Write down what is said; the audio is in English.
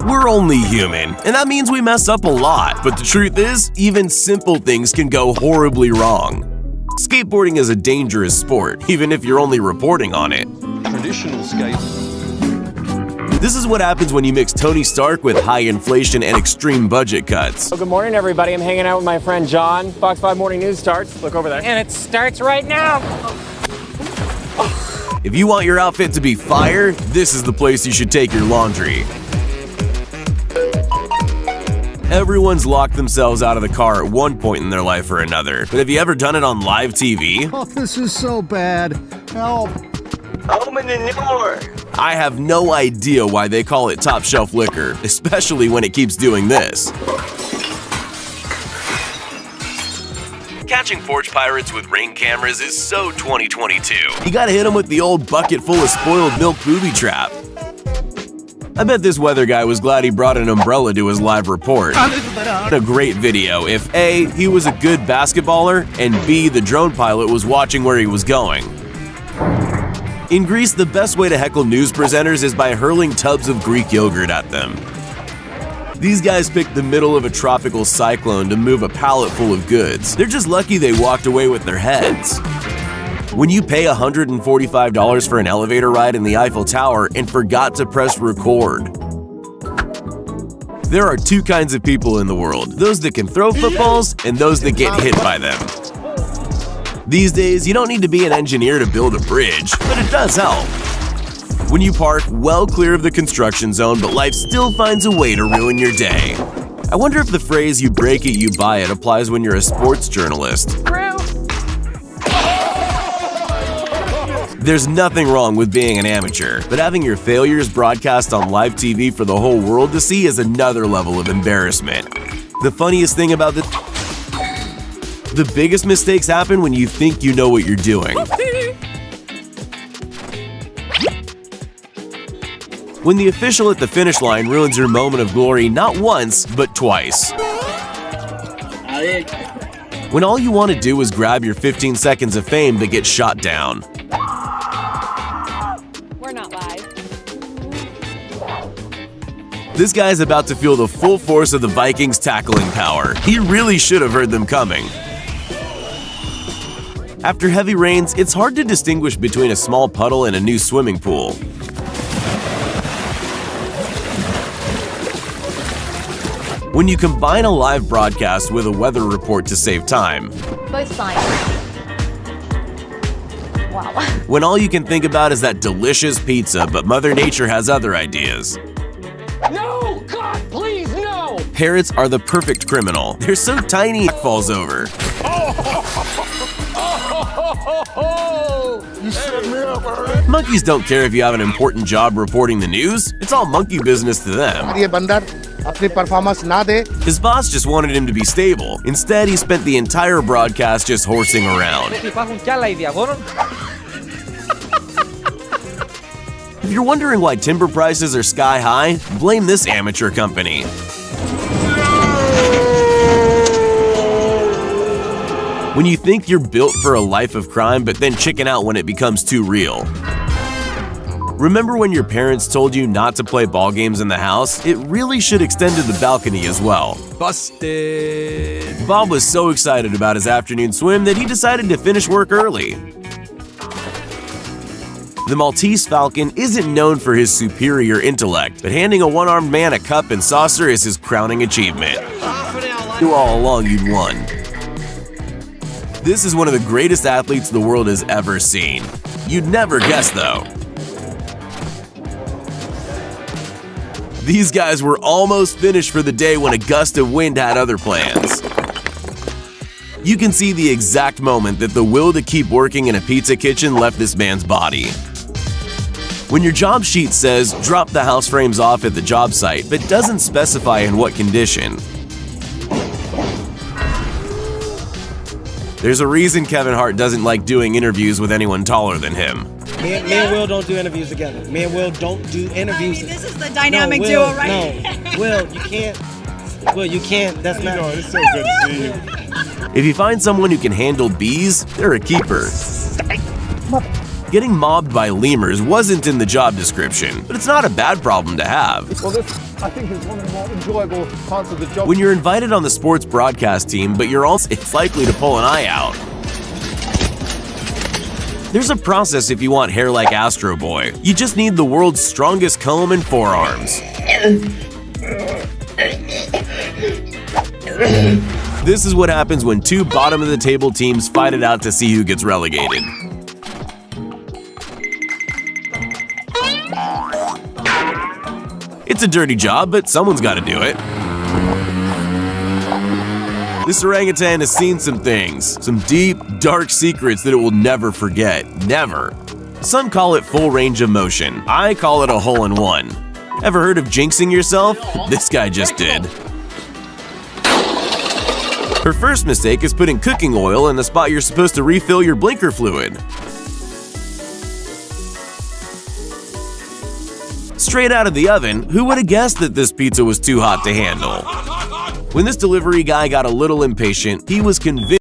We're only human, and that means we mess up a lot. But the truth is, even simple things can go horribly wrong. Skateboarding is a dangerous sport, even if you're only reporting on it. Traditional skate. This is what happens when you mix Tony Stark with high inflation and extreme budget cuts. Well, good morning, everybody. I'm hanging out with my friend John. Fox 5 Morning News starts. Look over there. And it starts right now. If you want your outfit to be fire, this is the place you should take your laundry. Everyone's locked themselves out of the car at one point in their life or another. But have you ever done it on live TV? Oh, this is so bad. Help. Open the door. I have no idea why they call it top shelf liquor, especially when it keeps doing this. Catching porch pirates with Ring cameras is so 2022. You gotta hit them with the old bucket full of spoiled milk booby trap. I bet this weather guy was glad he brought an umbrella to his live report. A great video if A, he was a good basketballer, and B, the drone pilot was watching where he was going. In Greece, the best way to heckle news presenters is by hurling tubs of Greek yogurt at them. These guys picked the middle of a tropical cyclone to move a pallet full of goods. They're just lucky they walked away with their heads. When you pay $145 for an elevator ride in the Eiffel Tower and forgot to press record. There are two kinds of people in the world, those that can throw footballs and those that get hit by them. These days, you don't need to be an engineer to build a bridge, but it does help. When you park well clear of the construction zone, but life still finds a way to ruin your day. I wonder if the phrase "you break it, you buy it" applies when you're a sports journalist. There's nothing wrong with being an amateur, but having your failures broadcast on live TV for the whole world to see is another level of embarrassment. The funniest thing about this, the biggest mistakes happen when you think you know what you're doing. When the official at the finish line ruins your moment of glory not once, but twice. When all you want to do is grab your 15 seconds of fame but get shot down. We're not live. This guy's about to feel the full force of the Vikings' tackling power. He really should have heard them coming. After heavy rains, it's hard to distinguish between a small puddle and a new swimming pool. When you combine a live broadcast with a weather report to save time. Both fine. Wow. When all you can think about is that delicious pizza, but Mother Nature has other ideas. No! God, please, no! Parrots are the perfect criminal. They're so tiny it falls over. You set me up, alright? Monkeys don't care if you have an important job reporting the news. It's all monkey business to them. ये बंदर अपनी performance ना दे His boss just wanted him to be stable. Instead, he spent the entire broadcast just horsing around. If you're wondering why timber prices are sky high, blame this amateur company. When you think you're built for a life of crime, but then chicken out when it becomes too real. Remember when your parents told you not to play ball games in the house? It really should extend to the balcony as well. Busted. Bob was so excited about his afternoon swim that he decided to finish work early. The Maltese Falcon isn't known for his superior intellect, but handing a one-armed man a cup and saucer is his crowning achievement. Knew all along you'd won. This is one of the greatest athletes the world has ever seen. You'd never guess, though. These guys were almost finished for the day when a gust of wind had other plans. You can see the exact moment that the will to keep working in a pizza kitchen left this man's body. When your job sheet says, drop the house frames off at the job site, but doesn't specify in what condition. There's a reason Kevin Hart doesn't like doing interviews with anyone taller than him. Me and Will don't do interviews together. Me and Will don't do interviews. This is the dynamic no, duo, Will, right? No, Will, you can't. Will, you can't. That's not. It's so good to see you. If you find someone who can handle bees, they're a keeper. Getting mobbed by lemurs wasn't in the job description, but it's not a bad problem to have. Well, this, I think, is one of the more enjoyable parts of the job. When you're invited on the sports broadcast team, but you're also it's likely to pull an eye out. There's a process if you want hair like Astro Boy. You just need the world's strongest comb and forearms. This is what happens when two bottom-of-the-table teams fight it out to see who gets relegated. It's a dirty job, but someone's got to do it. This orangutan has seen some things, some deep, dark secrets that it will never forget. Never. Some call it full range of motion. I call it a hole-in-one. Ever heard of jinxing yourself? This guy just did. Her first mistake is putting cooking oil in the spot you're supposed to refill your blinker fluid. Straight out of the oven, who would have guessed that this pizza was too hot to handle? When this delivery guy got a little impatient, he was convinced